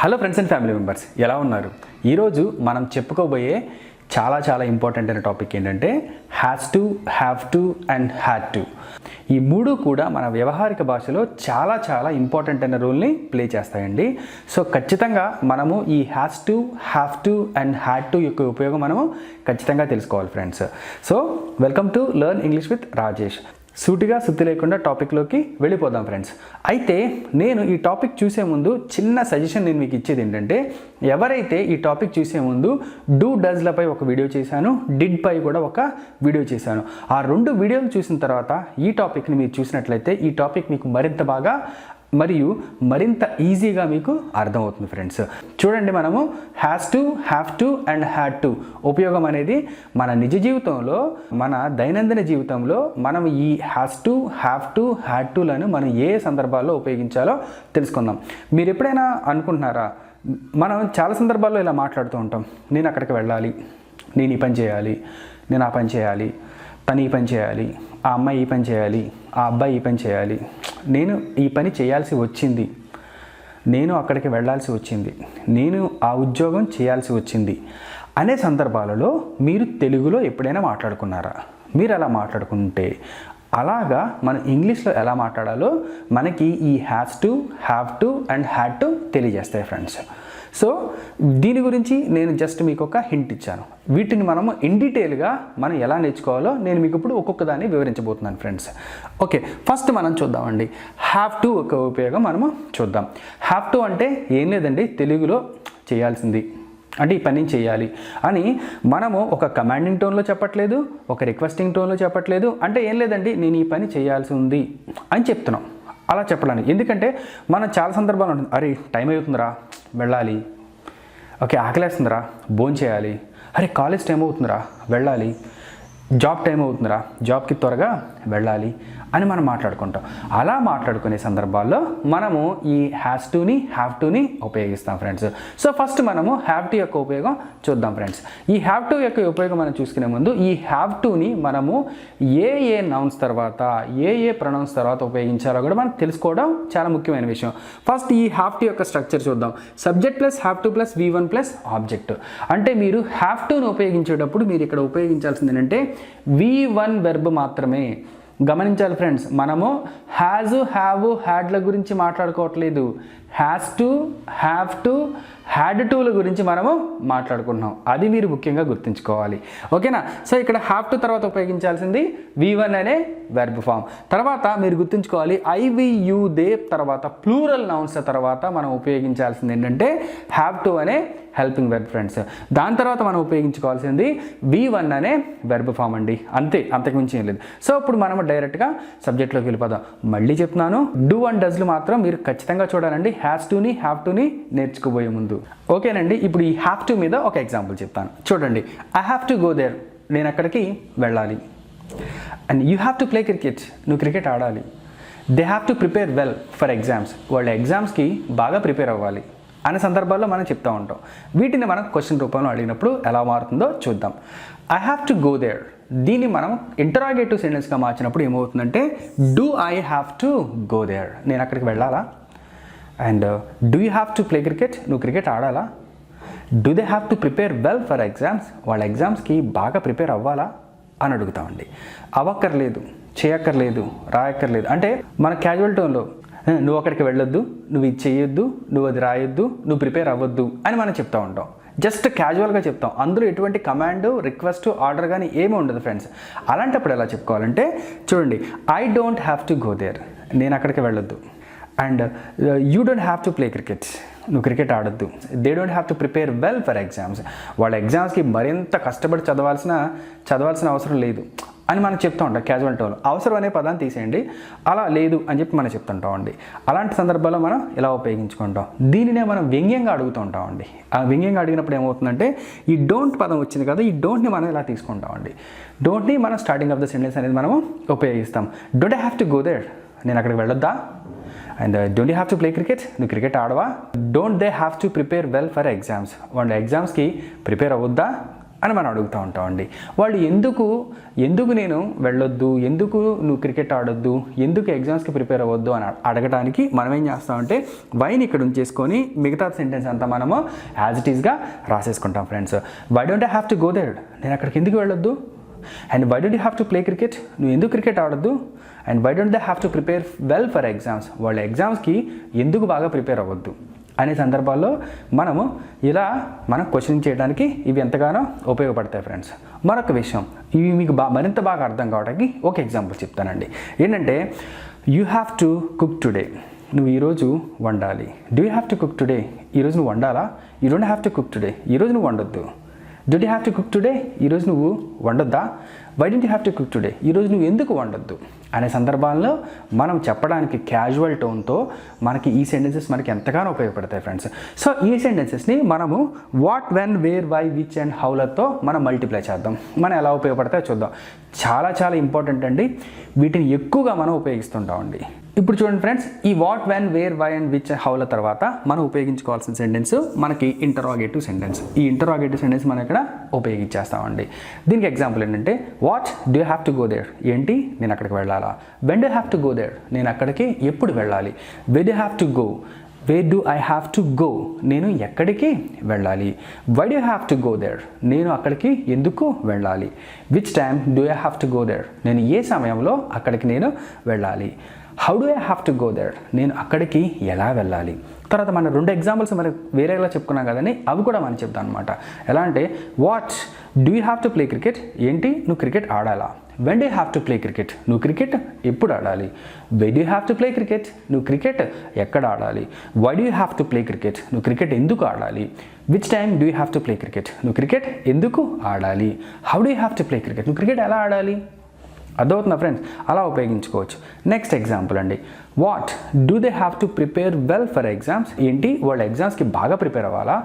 Hello friends and family members, ఎలా ఉన్నారు? ఈరోజు మనం చెప్పుకోబోయే చాలా ఇంపార్టెంట్ అయిన టాపిక్ ఏంటంటే has to, have to and had to. ఈ మూడు కూడా మన వ్యవహారిక భాషలో చాలా ఇంపార్టెంట్ అయిన రోల్ని ప్లే చేస్తాయండి. సో ఖచ్చితంగా మనము ఈ has to, have to and had to యొక్క ఉపయోగం మనము ఖచ్చితంగా తెలుసుకోవాలి friends. So welcome to learn English with Rajesh. సూటిగా సుత్తి లేకుండా టాపిక్లోకి వెళ్ళిపోదాం ఫ్రెండ్స్. అయితే నేను ఈ టాపిక్ చూసే ముందు చిన్న సజెషన్ నేను మీకు ఇచ్చేది ఏంటంటే, ఎవరైతే ఈ టాపిక్ చూసే ముందు డూ డస్లపై ఒక వీడియో చేశాను, డిడ్ పై కూడా ఒక వీడియో చేశాను, ఆ రెండు వీడియోలు చూసిన తర్వాత ఈ టాపిక్ని మీరు చూసినట్లయితే ఈ టాపిక్ మీకు మరింత బాగా మరియు మరింత ఈజీగా మీకు అర్థమవుతుంది ఫ్రెండ్స్. చూడండి, మనము has to, have to and had to ఉపయోగం అనేది మన నిజ జీవితంలో, మన దైనందిన జీవితంలో మనం ఈ has to, have to, had టులను మనం ఏ సందర్భాల్లో ఉపయోగించాలో తెలుసుకుందాం. మీరు ఎప్పుడైనా అనుకుంటున్నారా? మనం చాలా సందర్భాల్లో ఇలా మాట్లాడుతూ ఉంటాం. నేను అక్కడికి వెళ్ళాలి, నేను ఈ పని చేయాలి, నేను ఆ పని చేయాలి, తను ఈ పని చేయాలి, ఆ అమ్మాయి ఈ పని చేయాలి, ఆ అబ్బాయి ఈ పని చేయాలి, నేను ఈ పని చేయాల్సి వచ్చింది, నేను అక్కడికి వెళ్ళాల్సి వచ్చింది, నేను ఆ ఉద్యోగం చేయాల్సి వచ్చింది అనే సందర్భాలలో మీరు తెలుగులో ఎప్పుడైనా మాట్లాడుకున్నారా? మీరు అలా మాట్లాడుకుంటే అలాగా మనం ఇంగ్లీష్లో ఎలా మాట్లాడాలో మనకి ఈ has to, have to and had to తెలియజేస్తాయి ఫ్రెండ్స్. సో దీని గురించి నేను జస్ట్ మీకు ఒక హింట్ ఇచ్చాను. వీటిని మనము ఇన్ డీటెయిల్గా మనం ఎలా నేర్చుకోవాలో నేను మీకు ఇప్పుడు ఒక్కొక్క దాన్ని వివరించబోతున్నాను ఫ్రెండ్స్. ఓకే, ఫస్ట్ మనం చూద్దామండి హ్యావ్ టు ఒక ఉపయోగం మనము చూద్దాం. హ్యావ్ టు అంటే ఏం లేదండి, తెలుగులో చేయాల్సింది అంటే ఈ పని చేయాలి అని మనము ఒక కమాండింగ్ టోన్లో చెప్పట్లేదు, ఒక రిక్వెస్టింగ్ టోన్లో చెప్పట్లేదు. అంటే ఏం లేదండి, నేను ఈ పని చేయాల్సి ఉంది అని చెప్తున్నాం అలా చెప్పడానికి. ఎందుకంటే మనం చాలా సందర్భాలు ఉంటుంది, అరే టైం అవుతుందిరా వెళ్ళాలి, ఓకే ఆకలేస్తుందిరా భోజనం చేయాలి, అరే కాలేజ్ టైం అవుతుందిరా వెళ్ళాలి, జాబ్ టైం అవుతుందిరా జాబ్కి త్వరగా వెళ్ళాలి అని మనం మాట్లాడుకుంటాం. అలా మాట్లాడుకునే సందర్భాల్లో మనము ఈ హ్యాస్ టుని, హ్యావ్ టుని ఉపయోగిస్తాం ఫ్రెండ్స్. సో ఫస్ట్ మనము హ్యావ్ టు యొక్క ఉపయోగం చూద్దాం ఫ్రెండ్స్. ఈ హ్యావ్ టు యొక్క ఉపయోగం మనం చూసుకునే ముందు ఈ హ్యావ్ టుని మనము ఏ నౌన్స్ తర్వాత, ఏ ప్రొనౌన్స్ తర్వాత ఉపయోగించాలో కూడా మనం తెలుసుకోవడం చాలా ముఖ్యమైన విషయం. ఫస్ట్ ఈ హ్యావ్ టు యొక్క స్ట్రక్చర్ చూద్దాం. Subject plus have to plus V1 plus object. అంటే మీరు హ్యావ్ టుని ఉపయోగించేటప్పుడు మీరు ఇక్కడ ఉపయోగించాల్సింది ఏంటంటే V1 వెర్బ్ మాత్రమే. గమనించాలి ఫ్రెండ్స్, మనము హ్యాజ్, హ్యావ్, హ్యాడ్ల గురించి మాట్లాడుకోవట్లేదు. Has to, have to, had టుల గురించి మనము మాట్లాడుకుంటున్నాం. అది మీరు ముఖ్యంగా గుర్తుంచుకోవాలి, ఓకేనా? సో ఇక్కడ హ్యావ్ టు తర్వాత ఉపయోగించాల్సింది V1 అనే వెర్బ్ ఫామ్. తర్వాత మీరు గుర్తుంచుకోవాలి I, we, you, they తర్వాత ప్లూరల్ నౌన్స్ తర్వాత మనం ఉపయోగించాల్సింది ఏంటంటే హ్యావ్ టు అనే హెల్పింగ్ వెర్బ్ ఫ్రెండ్స్. దాని తర్వాత మనం ఉపయోగించుకోవాల్సింది V1 అనే వెర్బ్ ఫామ్ అండి. అంతే, అంతకుమించి ఏం లేదు. సో ఇప్పుడు మనం డైరెక్ట్గా సబ్జెక్ట్లోకి వెళ్ళిపోదాం. మళ్ళీ చెప్తున్నాను, డూ అండ్ డస్లు మాత్రం మీరు ఖచ్చితంగా చూడాలండి హ్యాస్ టుని, హ్యావ్ టుని నేర్చుకోబోయే ముందు, ఓకేనండి? ఇప్పుడు ఈ హ్యావ్ టు మీద ఒక ఎగ్జాంపుల్ చెప్తాను చూడండి. I have to go there, నేను అక్కడికి వెళ్ళాలి. And you have to play cricket, నువ్వు క్రికెట్ ఆడాలి. They have to prepare well for exams, వాళ్ళ ఎగ్జామ్స్కి బాగా ప్రిపేర్ అవ్వాలి అనే సందర్భాల్లో మనం చెప్తూ ఉంటాం. వీటిని మనం క్వశ్చన్ రూపంలో అడిగినప్పుడు ఎలా మారుతుందో చూద్దాం. I have to go there, దీన్ని మనం ఇంటరాగేటివ్ సెంటెన్స్గా మార్చినప్పుడు ఏమవుతుందంటే do I have to go there, నేను అక్కడికి వెళ్ళాలా? And do you have to play cricket, నువ్వు క్రికెట్ ఆడాలా? Do they have to prepare well for exams, వాళ్ళ ఎగ్జామ్స్కి బాగా ప్రిపేర్ అవ్వాలా అని అడుగుతామండి. అవ్వక్కర్లేదు, చేయక్కర్లేదు, రాయక్కర్లేదు అంటే మన క్యాజువల్ టోన్లో నువ్వు అక్కడికి వెళ్ళొద్దు, నువ్వు ఇది చేయొద్దు, నువ్వు అది రాయొద్దు, నువ్వు ప్రిపేర్ అవ్వద్దు అని మనం చెప్తూ ఉంటాం. జస్ట్ క్యాజువల్గా చెప్తాం, అందులో ఎటువంటి కమాండ్, రిక్వెస్ట్, ఆర్డర్ కానీ ఏమీ ఉండదు ఫ్రెండ్స్. అలాంటప్పుడు ఎలా చెప్పుకోవాలంటే చూడండి, I don't have to go there, నేను అక్కడికి వెళ్ళొద్దు. And you don't have to play cricket, నువ్వు క్రికెట్ ఆడొద్దు. They don't have to prepare well for exams, వాళ్ళ ఎగ్జామ్స్కి మరింత కష్టపడి చదవాల్సిన అవసరం లేదు అని మనం చెప్తూ ఉంటాం క్యాజువల్ టోన్. అవసరం అనే పదాన్ని తీసేయండి, అలా లేదు అని చెప్పి మనం చెప్తుంటామండి. అలాంటి సందర్భాల్లో మనం ఇలా ఉపయోగించుకుంటాం. దీనినే మనం వ్యంగ్యంగా అడుగుతూ ఉంటామండి. ఆ వ్యంగ్యంగా అడిగినప్పుడు ఏమవుతుందంటే ఈ డోంట్ పదం వచ్చింది కదా, ఈ డోంట్ని మనం ఇలా తీసుకుంటామండి. డోంట్ని మనం స్టార్టింగ్ ఆఫ్ ద సెంటెన్స్ అనేది మనము ఉపయోగిస్తాం. Don't have to go there, నేను అక్కడికి వెళ్ళొద్దా? And don't you have to play cricket, నువ్వు క్రికెట్ ఆడవా? Don't they have to prepare well for exams, వాళ్ళ ఎగ్జామ్స్కి ప్రిపేర్ అవ్వద్దా అని మనం అడుగుతూ ఉంటామండి. వాళ్ళు ఎందుకు నేను వెళ్ళొద్దు, ఎందుకు నువ్వు క్రికెట్ ఆడొద్దు, ఎందుకు ఎగ్జామ్స్కి ప్రిపేర్ అవ్వద్దు అని అడగడానికి మనం ఏం చేస్తామంటే వైని ఇక్కడ ఉంచేసుకొని మిగతా సెంటెన్స్ అంతా మనము యాజ్ ఇట్ ఈస్గా రాసేసుకుంటాం friends. Why don't I have to go there, నేను అక్కడికి ఎందుకు వెళ్ళొద్దు. And why don't you have to play cricket, నువ్వు ఎందుకు క్రికెట్ ఆడొద్దు. And why don't they have to prepare well for exams, వాళ్ళ ఎగ్జామ్స్కి ఎందుకు బాగా ప్రిపేర్ అవ్వద్దు అనే సందర్భాల్లో మనం క్వశ్చనింగ్ చేయడానికి ఇవి ఎంతగానో ఉపయోగపడతాయి ఫ్రెండ్స్. మరొక విషయం, ఇవి మీకు మరింత బాగా అర్థం కావడానికి ఒక ఎగ్జాంపుల్ చెప్తానండి. ఏంటంటే you have to cook today, నువ్వు ఈరోజు వండాలి. Do you have to cook today, ఈరోజు నువ్వు వండాలా. You don't have to cook today, ఈరోజు నువ్వు వండొద్దు. Do you have to cook today, ఈరోజు నువ్వు వండొద్దా. Why don't you have to cook today, ఈరోజు నువ్వు ఎందుకు వండొద్దు అనే సందర్భాల్లో మనం చెప్పడానికి క్యాజువల్ టోన్తో మనకి ఈ సెంటెన్సెస్ మనకి ఎంతగానో ఉపయోగపడతాయి ఫ్రెండ్స్. సో ఈ సెంటెన్సెస్ని మనము what, when, where, why, which and హౌలతో మనం మల్టిప్లై చేద్దాం. మనం ఎలా ఉపయోగపడతాయో చూద్దాం. చాలా ఇంపార్టెంట్ అండి, వీటిని ఎక్కువగా మనం ఉపయోగిస్తుంటామండి. ఇప్పుడు చూడండి ఫ్రెండ్స్, ఈ what, when, where, why and which హౌల తర్వాత మనం ఉపయోగించుకోవాల్సిన సెంటెన్స్ మనకి ఇంటరాగేటివ్ సెంటెన్స్. ఈ ఇంటరాగేటివ్ సెంటెన్స్ మనం ఇక్కడ ఉపయోగించేస్తామండి. దీనికి ఎగ్జాంపుల్ ఏంటంటే what do you have to go there, ఏంటి నేను అక్కడికి వెళ్ళాలా. When do have to go there, నేను అక్కడికి ఎప్పుడు వెళ్ళాలి. Where do have to go, where do I have to go, నేను ఎక్కడికి వెళ్ళాలి. Why do have to go there, నేను అక్కడికి ఎందుకు వెళ్ళాలి. Which time do I have to go there, నేను ఏ సమయంలో అక్కడికి నేను వెళ్ళాలి. How do I have to go there, నేను అక్కడికి ఎలా వెళ్ళాలి. తర్వాత మన 2 ఎగ్జాంపుల్స్ మరి వేరేలా చెప్పుకున్నాం కదండి, అవి కూడా మనం చెప్తాం అనమాట. ఎలా అంటే what do you have to play cricket, ఏంటి నువ్వు క్రికెట్ ఆడాలా. When do you have to play cricket, నువ్వు క్రికెట్ ఎప్పుడు ఆడాలి. Why do you have to play cricket, నువ్వు క్రికెట్ ఎక్కడ ఆడాలి. Why do you have to play cricket, నువ్వు క్రికెట్ ఎందుకు ఆడాలి. Which time do you have to play cricket, నువ్వు క్రికెట్ ఎందుకు ఆడాలి. How do you have to play cricket, నువ్వు క్రికెట్ ఎలా ఆడాలి. అర్థమవుతుందా ఫ్రెండ్స్, అలా ఉపయోగించుకోవచ్చు. నెక్స్ట్ ఎగ్జాంపుల్ అండి, what do they have to prepare well for exams, ఏంటి వాళ్ళ ఎగ్జామ్స్కి బాగా ప్రిపేర్ అవ్వాలా.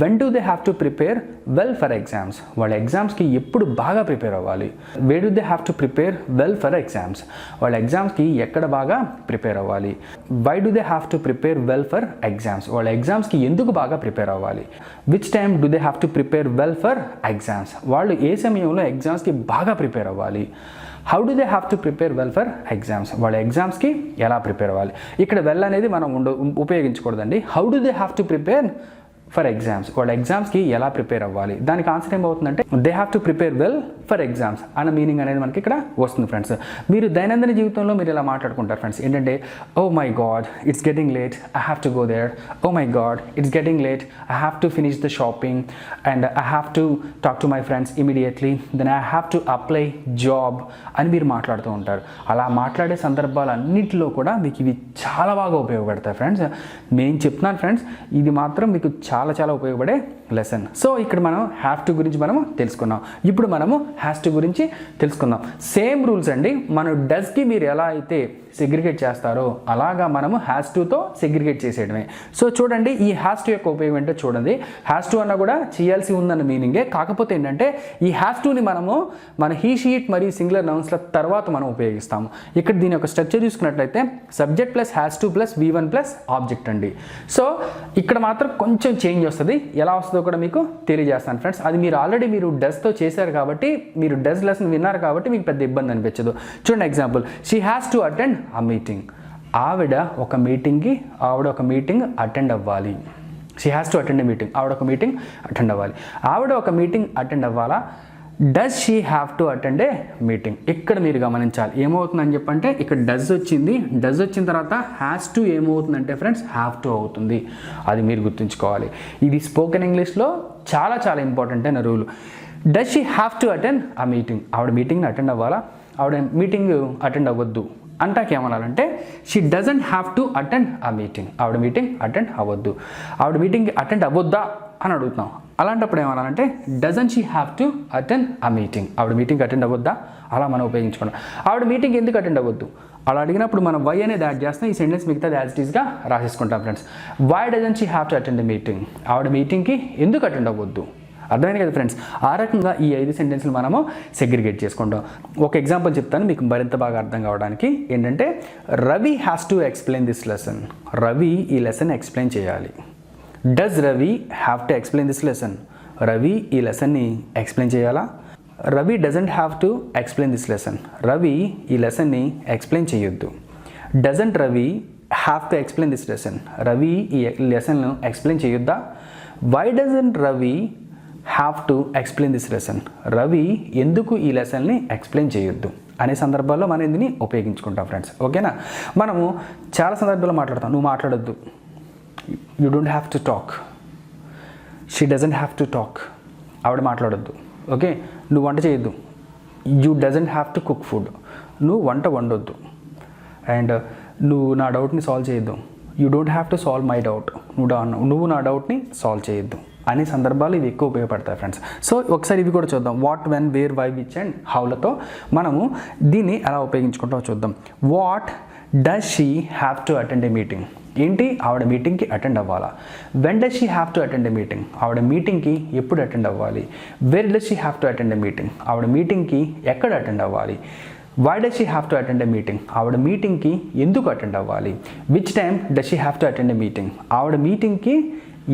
When do they have to prepare well for exams, వాళ్ళ ఎగ్జామ్స్కి ఎప్పుడు బాగా ప్రిపేర్ అవ్వాలి. Where do they have to prepare well for exams, వాళ్ళ ఎగ్జామ్స్కి ఎక్కడ బాగా ప్రిపేర్ అవ్వాలి. Why do they have to prepare well for exams, వాళ్ళ ఎగ్జామ్స్కి ఎందుకు బాగా ప్రిపేర్ అవ్వాలి. Which time do they have to prepare well for exams, వాళ్ళు ఏ సమయంలో ఎగ్జామ్స్కి బాగా ప్రిపేర్ అవ్వాలి. How do they have to prepare well for exams, వాళ్ళ ఎగ్జామ్స్కి ఎలా ప్రిపేర్ అవ్వాలి. ఇక్కడ వెల్ అనేది మనం ఉపయోగించకూడదండి. How do they have to prepare for exams, వాళ్ళ ఎగ్జామ్స్కి ఎలా ప్రిపేర్ అవ్వాలి. దానికి ఆన్సర్ ఏమవుతుందంటే they have to prepare well for exams అన్న మీనింగ్ అనేది మనకి ఇక్కడ వస్తుంది ఫ్రెండ్స్. మీరు దైనందిన జీవితంలో మీరు ఇలా మాట్లాడుకుంటారు ఫ్రెండ్స్, ఏంటంటే oh my God it's getting late, I have to go there. Oh my God it's getting late, I have to finish the shopping and I have to talk to my friends immediately, then I have to apply job అని మీరు మాట్లాడుతూ ఉంటారు. అలా మాట్లాడే సందర్భాలన్నింటిలో కూడా మీకు ఇవి చాలా బాగా ఉపయోగపడతాయి ఫ్రెండ్స్. నేను చెప్తున్నాను ఫ్రెండ్స్, ఇది మాత్రం మీకు చాలా ఉపయోగపడే లెసన్. సో ఇక్కడ మనం హ్యావ్ టు గురించి మనము తెలుసుకున్నాం. ఇప్పుడు మనము హ్యాస్ టు గురించి తెలుసుకుందాం. సేమ్ రూల్స్ అండి, మనం డస్కి మీరు ఎలా అయితే సెగ్రిగేట్ చేస్తారో అలాగా మనము హ్యాస్ టుతో సెగ్రిగేట్ చేసేయడమే. సో చూడండి, ఈ హ్యాస్ టు యొక్క ఉపయోగం ఏంటో చూడండి. హ్యాస్ టు అన్న కూడా చేయాల్సి ఉందన్న మీనింగే, కాకపోతే ఏంటంటే ఈ హ్యాస్ టుని మనము మన హీ షీట్ మరియు సింగులర్ నౌన్స్ల తర్వాత మనం ఉపయోగిస్తాము. ఇక్కడ దీని యొక్క స్ట్రక్చర్ చూసుకున్నట్లయితే subject plus has to plus V1 plus object అండి. సో ఇక్కడ మాత్రం కొంచెం చేంజ్ వస్తుంది, ఎలా వస్తుందో కూడా మీకు తెలియజేస్తాను ఫ్రెండ్స్. అది మీరు ఆల్రెడీ మీరు డస్తో చేశారు కాబట్టి, మీరు డస్ లెసన్ విన్నారు కాబట్టి మీకు పెద్ద ఇబ్బంది అనిపించదు. చూడండి example, she has to attend a meeting, ఆవిడ ఒక మీటింగ్ అటెండ్ అవ్వాలి. She has to attend a meeting, ఆవిడ ఒక మీటింగ్ అటెండ్ అవ్వాలి. ఆవిడ ఒక మీటింగ్ అటెండ్ అవ్వాలా. Does she have to attend a meeting, ఇక్కడ మీరు గమనించాలి ఏమవుతుందని చెప్పంటే ఇక్కడ డస్ వచ్చింది, డస్ వచ్చిన తర్వాత హ్యాస్ టు ఏమవుతుందంటే ఫ్రెండ్స్ హ్యావ్ టు అవుతుంది. అది మీరు గుర్తుంచుకోవాలి. ఇది స్పోకెన్ ఇంగ్లీష్లో చాలా ఇంపార్టెంట్ అయిన rule. Does she have to attend a meeting, ఆవిడ మీటింగ్ని అటెండ్ అవ్వాలా, ఆవిడ మీటింగ్ అటెండ్ అవ్వద్దు అంటాక ఏమనాలంటే she doesn't have to attend a meeting, ఆవిడ మీటింగ్ అటెండ్ అవ్వద్దు. ఆవిడ మీటింగ్ అటెండ్ అవ్వద్దా అని అడుగుతున్నాం, అలాంటప్పుడు ఏమనాలంటే doesn't she have to attend a meeting, ఆవిడ మీటింగ్ అటెండ్ అవ్వద్దా, అలా మనం ఉపయోగించుకున్నాం. ఆవిడ మీటింగ్ ఎందుకు అటెండ్ అవ్వద్దు అలా అడిగినప్పుడు మనం వై అనేది యాడ్ చేస్తాం, ఈ సెంటెన్స్ మిగతాది యాజ్ ఇట్ ఈస్గా రాసేసుకుంటాం friends. Why doesn't she have to attend the meeting, ఆవిడ మీటింగ్కి ఎందుకు అటెండ్ అవ్వద్దు. అర్థమైంది కదా ఫ్రెండ్స్. ఆ రకంగా ఈ 5 సెంటెన్స్లు మనము సెగ్రిగేట్ చేసుకుంటాం. ఒక ఎగ్జాంపుల్ చెప్తాను మీకు మరింత బాగా అర్థం కావడానికి. ఏంటంటే Ravi has to explain this lesson, Ravi ఈ లెసన్ ఎక్స్ప్లెయిన్ చేయాలి. Does Ravi have to explain this lesson, Ravi ఈ లెసన్ని ఎక్స్ప్లెయిన్ చేయాలా? Ravi doesn't have to explain this lesson. Ravi ఈ లెసన్ని ఎక్స్ప్లెయిన్ చేయొద్దు. Doesn't Ravi have to explain this lesson. Ravi ఈ లెసన్ను ఎక్స్ప్లెయిన్ చేయొద్దా? Why doesn't Ravi have to explain this lesson. Ravi ఎందుకు ఈ లెసన్ని ఎక్స్ప్లెయిన్ చేయొద్దు అనే సందర్భాల్లో మనం దీన్ని ఉపయోగించుకుంటాం ఫ్రెండ్స్. ఓకేనా? మనము చాలా సందర్భాల్లో మాట్లాడతాం. నువ్వు మాట్లాడొద్దు, you don't have to talk. She doesn't have to talk. ఆవిడ మాట్లాడొద్దు. ఓకే, నువ్వు వంట చేయొద్దు, you doesn't have to cook food. నువ్వు వంట వండొద్దు. అండ్ నువ్వు నా డౌట్ని సాల్వ్ చేయొద్దు, you don't have to solve my doubt. నువ్వు నా డౌట్ని సాల్వ్ చేయొద్దు అనే సందర్భాలు ఇవి ఎక్కువ ఉపయోగపడతాయి ఫ్రెండ్స్. సో ఒకసారి ఇవి కూడా చూద్దాం. What, when, where, why, which and హౌలతో మనము దీన్ని ఎలా ఉపయోగించుకుంటామో చూద్దాం. What does she have to attend a meeting. ఏంటి? ఆవిడ మీటింగ్కి అటెండ్ అవ్వాలా? When does she have to attend a meeting. ఆవిడ మీటింగ్కి ఎప్పుడు అటెండ్ అవ్వాలి? Where does she have to attend a meeting. ఆవిడ మీటింగ్కి ఎక్కడ అటెండ్ అవ్వాలి? Why does she have to attend a meeting. ఆవిడ మీటింగ్కి ఎందుకు అటెండ్ అవ్వాలి? Which time does she have to attend a meeting. ఆవిడ మీటింగ్కి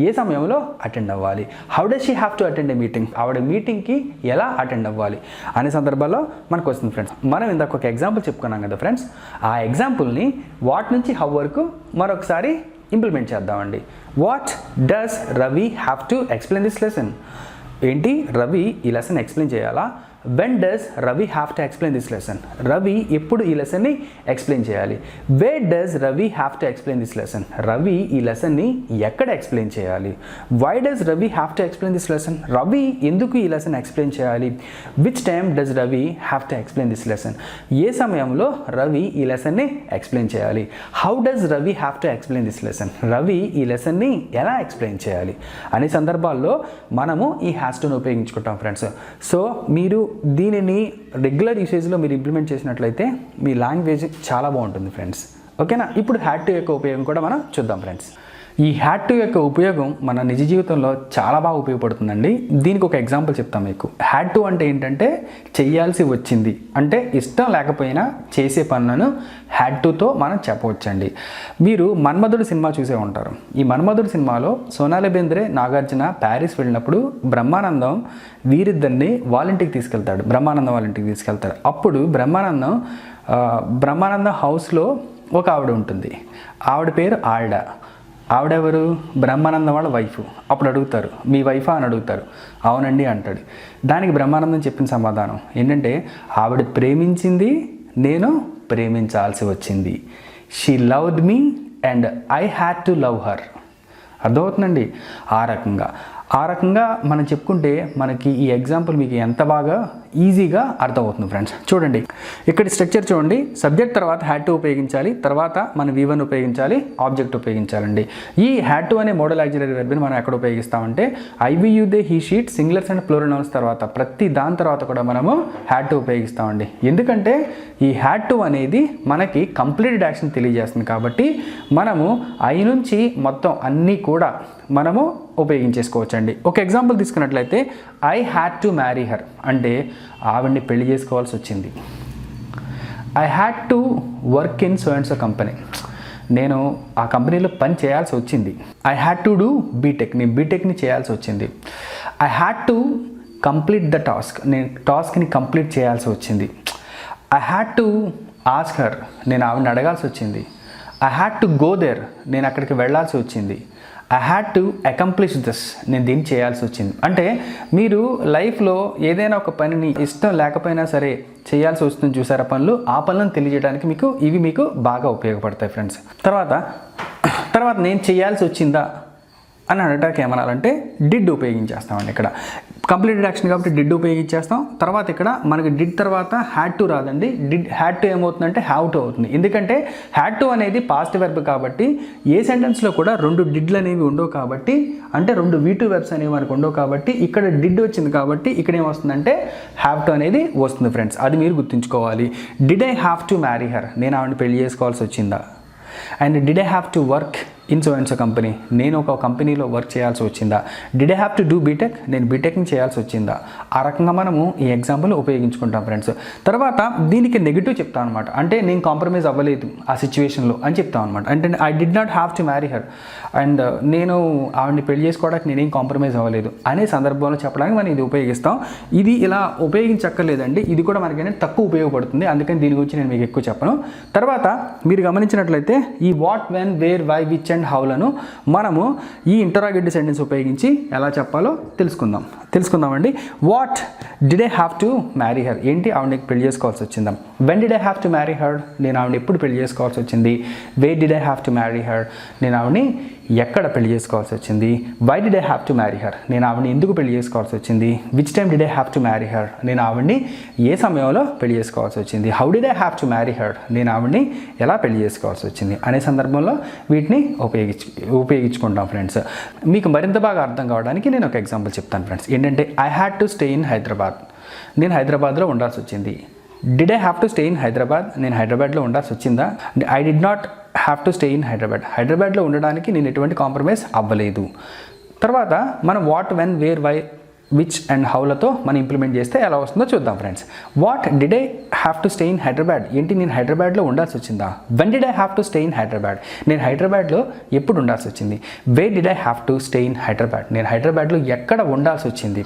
ఏ సమయంలో అటెండ్ అవ్వాలి? How does she have to attend a meeting. ఆవిడ మీటింగ్కి ఎలా అటెండ్ అవ్వాలి అనే సందర్భాల్లో మనకు వస్తుంది ఫ్రెండ్స్. మనం ఇందాక ఒక ఎగ్జాంపుల్ చెప్పుకున్నాం కదా ఫ్రెండ్స్. ఆ ఎగ్జాంపుల్ని వాట్ నుంచి హౌ వరకు మరొకసారి ఇంప్లిమెంట్ చేద్దామండి. What does Ravi have to explain this lesson. ఏంటి? రవి ఈ లెసన్ ఎక్స్ప్లెయిన్ చేయాలా? When does Ravi have to explain this lesson. Ravi ఎప్పుడు ఈ లెసన్ని ఎక్స్ప్లెయిన్ చేయాలి? Where does Ravi have to explain this lesson. Ravi ఈ లెసన్ని ఎక్కడ ఎక్స్ప్లెయిన్ చేయాలి? Why does Ravi have to explain this lesson. Ravi ఎందుకు ఈ లెసన్ ఎక్స్ప్లెయిన్ చేయాలి? Which time does Ravi have to explain this lesson. ఏ సమయంలో రవి ఈ లెసన్ని ఎక్స్ప్లెయిన్ చేయాలి? How does Ravi have to explain this lesson. Ravi ఈ లెసన్ని ఎలా ఎక్స్ప్లెయిన్ చేయాలి అనే సందర్భాల్లో మనము ఈ హ్యాస్ టును ఉపయోగించుకుంటాం ఫ్రెండ్స్. సో మీరు దీనిని రెగ్యులర్ యూసేజ్లో మీరు ఇంప్లిమెంట్ చేసినట్లయితే మీ లాంగ్వేజ్ చాలా బాగుంటుంది ఫ్రెండ్స్. ఓకేనా? ఇప్పుడు హ్యాడ్ టు యొక్క ఉపయోగం కూడా మనం చూద్దాం ఫ్రెండ్స్. ఈ హ్యాడ్ టు యొక్క ఉపయోగం మన నిజ జీవితంలో చాలా బాగా ఉపయోగపడుతుందండి. దీనికి ఒక ఎగ్జాంపుల్ చెప్తాను మీకు. హ్యాడ్ టు అంటే ఏంటంటే చెయ్యాల్సి వచ్చింది, అంటే ఇష్టం లేకపోయినా చేసే పనులను హ్యాడ్ టుతో మనం చెప్పవచ్చండి. మీరు మన్మధుడు సినిమా చూసే ఉంటారు. ఈ మన్మధుడు సినిమాలో సోనాలి బెంద్రే, నాగార్జున ప్యారిస్ వెళ్ళినప్పుడు బ్రహ్మానందం వీరిద్దరిని వాళ్ళ ఇంటికి తీసుకెళ్తాడు. బ్రహ్మానందం వాళ్ళ ఇంటికి తీసుకెళ్తాడు. అప్పుడు బ్రహ్మానందం హౌస్లో ఒక ఆవిడ ఉంటుంది. ఆవిడ పేరు ఆవిడ. ఆవిడెవరు? బ్రహ్మానందం వాళ్ళ వైఫ్. అప్పుడు అడుగుతారు, మీ వైఫా అని అడుగుతారు. అవునండి అంటాడు. దానికి బ్రహ్మానందం చెప్పిన సమాధానం ఏంటంటే, ఆవిడ ప్రేమించింది, నేను ప్రేమించాల్సి వచ్చింది. She loved me and I had to love her. అర్థమవుతుందండి? ఆ రకంగా మనం చెప్పుకుంటే మనకి ఈ ఎగ్జాంపుల్ మీకు ఎంత బాగా ఈజీగా అర్థమవుతుంది ఫ్రెండ్స్. చూడండి ఇక్కడ స్ట్రక్చర్ చూడండి. సబ్జెక్ట్ తర్వాత హ్యాడ్ టు ఉపయోగించాలి, తర్వాత మనం V1 ఉపయోగించాలి, ఆబ్జెక్ట్ ఉపయోగించాలండి. ఈ హ్యాడ్ టు అనే మోడల్ ఆక్సిలరీ వెర్బ్ని మనం ఎక్కడ ఉపయోగిస్తామంటే I you they he she it singulars and plural nouns తర్వాత ప్రతి దాని తర్వాత కూడా మనము హ్యాడ్ టు ఉపయోగిస్తామండి. ఎందుకంటే ఈ హ్యాడ్ టు అనేది మనకి కంప్లీటెడ్ యాక్షన్ తెలియజేస్తుంది కాబట్టి మనము ఐ నుంచి మొత్తం అన్నీ కూడా మనము ఉపయోగించేసుకోవచ్చండి. ఒక ఎగ్జాంపుల్ తీసుకున్నట్లయితే I had to marry her అంటే ఆవిడ్ని పెళ్లి చేసుకోవాల్సి వచ్చింది. I had to work in so and so company, నేను ఆ కంపెనీలో పని చేయాల్సి వచ్చింది. I had to do BTech, నేను బీటెక్ని చేయాల్సి వచ్చింది. I had to complete the task, నేను టాస్క్ని కంప్లీట్ చేయాల్సి వచ్చింది. I had to ask her, నేను ఆవిడని అడగాల్సి వచ్చింది. I had to go there, నేను అక్కడికి వెళ్ళాల్సి వచ్చింది. I had to accomplish this, నేను దీన్ని చేయాల్సి వచ్చింది. అంటే మీరు లైఫ్లో ఏదైనా ఒక పనిని ఇష్టం లేకపోయినా సరే చేయాల్సి వస్తుంది చూసారా పనులు, ఆ పనులను తెలియజేయడానికి మీకు బాగా ఉపయోగపడతాయి ఫ్రెండ్స్. తర్వాత నేను చేయాల్సి వచ్చిందా అని అడగడానికి ఏమనాలంటే డిడ్ ఉపయోగించేస్తామండి. ఇక్కడ కంప్లీటెడ్ యాక్షన్ కాబట్టి డిడ్ ఉపయోగించేస్తాం. తర్వాత ఇక్కడ మనకి డిడ్ తర్వాత హ్యాడ్ టు రాదండి. హ్యాడ్ టు ఏమవుతుందంటే హ్యావ్ టు అవుతుంది. ఎందుకంటే హ్యాడ్ టు అనేది పాస్ట్ వెర్బ్ కాబట్టి ఏ సెంటెన్స్లో కూడా 2 డిడ్లు అనేవి ఉండవు కాబట్టి, అంటే 2 V2 వెర్బ్స్ అనేవి మనకు ఉండవు కాబట్టి ఇక్కడ డిడ్ వచ్చింది కాబట్టి ఇక్కడ ఏమొస్తుందంటే హ్యావ్ టు అనేది వస్తుంది ఫ్రెండ్స్. అది మీరు గుర్తుంచుకోవాలి. Did I have to marry her, నేను ఆవిడని పెళ్లి చేసుకోవాల్సి వచ్చిందా? And did I have to work in so and so company, నేను ఒక కంపెనీలో వర్క్ చేయాల్సి వచ్చిందా. Did I have to do BTech, నేను బీటెక్ని చేయాల్సి వచ్చిందా. ఆ రకంగా మనము ఈ ఎగ్జాంపుల్ ఉపయోగించుకుంటాం ఫ్రెండ్స్. తర్వాత దీనికి నెగిటివ్ చెప్తాం అనమాట, అంటే నేను కాంప్రమైజ్ అవ్వలేదు ఆ సిచ్యువేషన్లో అని చెప్తాం అనమాట. అంటే I did not have to marry her, and నేను ఆవిడని పెళ్లి చేసుకోవడానికి నేనేం కాంప్రమైజ్ అవ్వలేదు అనే సందర్భంలో చెప్పడానికి మనం ఇది ఉపయోగిస్తాం. ఇది ఇలా ఉపయోగించక్కర్లేదండి, ఇది కూడా మనకైనా తక్కువ ఉపయోగపడుతుంది, అందుకని దీని గురించి నేను మీకు ఎక్కువ చెప్పను. తర్వాత మీరు గమనించినట్లయితే ఈ what, when, where, why, which and హౌలను మనము ఈ ఇంటరాగేటివ్ సెంటెన్స్ ఉపయోగించి ఎలా చెప్పాలో తెలుసుకుందామండి. What did I have to marry her, ఏంటి ఆవిడని పెళ్లి చేసుకోవాల్సి వచ్చిందా. When did I have to marry her, నేను ఆవిడని ఎప్పుడు పెళ్లి చేసుకోవాల్సి వచ్చింది. Where did I have to marry her, నేను ఆవిడని ఎక్కడ పెళ్లి చేసుకోవాల్సి వచ్చింది. Why did I have to marry her, నేను ఆవిడని ఎందుకు పెళ్లి చేసుకోవాల్సి వచ్చింది. Which time did I have to marry her, నేను ఆవిడని ఏ సమయంలో పెళ్లి చేసుకోవాల్సి వచ్చింది. How did I have to marry her, నేను ఆవిడని ఎలా పెళ్లి చేసుకోవాల్సి వచ్చింది అనే సందర్భంలో వీటిని ఉపయోగించుకుంటాం ఫ్రెండ్స్. మీకు మరింత బాగా అర్థం కావడానికి నేను ఒక ఎగ్జాంపుల్ చెప్తాను ఫ్రెండ్స్. ఏంటంటే I had to stay in Hyderabad, నేను హైదరాబాద్లో ఉండాల్సి వచ్చింది. Did I have to stay in Hyderabad, నేను హైదరాబాద్లో ఉండాల్సి వచ్చిందా. I did not have to stay in Hyderabad, హైదరాబాద్లో ఉండడానికి నేను ఎటువంటి కాంప్రమైజ్ అవ్వలేదు. తర్వాత మనం what, when, where, why, which and హౌలతో మనం ఇంప్లిమెంట్ చేస్తే ఎలా వస్తుందో చూద్దాం friends. What did I have to stay in Hyderabad, ఏంటి నేను హైదరాబాద్లో ఉండాల్సి వచ్చిందా. When did I have to stay in Hyderabad, నేను హైదరాబాద్లో ఎప్పుడు ఉండాల్సి వచ్చింది. Where did I have to stay in Hyderabad, నేను హైదరాబాద్లో ఎక్కడ ఉండాల్సి వచ్చింది.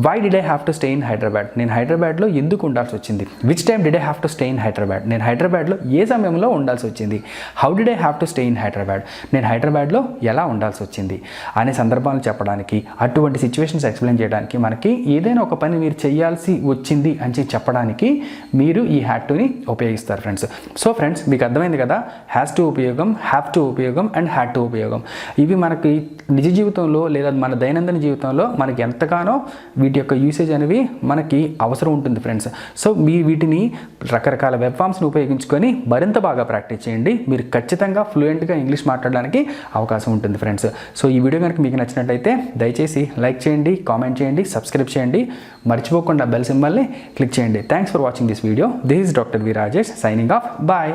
Why did I have to stay in Hyderabad, నేను హైదరాబాద్లో ఎందుకు ఉండాల్సి వచ్చింది. Which time did I have to stay in Hyderabad, నేను హైదరాబాద్లో ఏ సమయంలో ఉండాల్సి వచ్చింది. How did I have to stay in Hyderabad, నేను హైదరాబాద్లో ఎలా ఉండాల్సి వచ్చింది అనే సందర్భాలు చెప్పడానికి, అటువంటి సిచ్యువేషన్స్ ఎక్స్ప్లెయిన్ చేయడానికి, మనకి ఏదైనా ఒక పని మీరు చేయాల్సి వచ్చింది అని చెప్పడానికి మీరు ఈ హ్యాడ్ టుని ఉపయోగిస్తారు ఫ్రెండ్స్. సో ఫ్రెండ్స్, మీకు అర్థమైంది కదా, హ్యాస్ టు ఉపయోగం, హ్యావ్ టు ఉపయోగం అండ్ హ్యాడ్ టు ఉపయోగం. ఇవి మనకి నిజ జీవితంలో లేదా మన దైనందిన జీవితంలో మనకి ఎంతగానో వీటి యొక్క యూసేజ్ అనేవి మనకి అవసరం ఉంటుంది ఫ్రెండ్స్. సో మీరు వీటిని రకరకాల వెబ్ ఫామ్స్ని ఉపయోగించుకొని మరింత బాగా ప్రాక్టీస్ చేయండి. మీరు ఖచ్చితంగా ఫ్లూయెంట్గా ఇంగ్లీష్ మాట్లాడడానికి అవకాశం ఉంటుంది ఫ్రెండ్స్. సో ఈ వీడియో కనుక మీకు నచ్చినట్లయితే దయచేసి లైక్ చేయండి, కామెంట్ చేయండి, సబ్స్క్రైబ్ చేయండి, మర్చిపోకుండా బెల్ సింబల్ని క్లిక్ చేయండి. Thanks for watching this video. This is doctor V Rajesh signing off. Bye.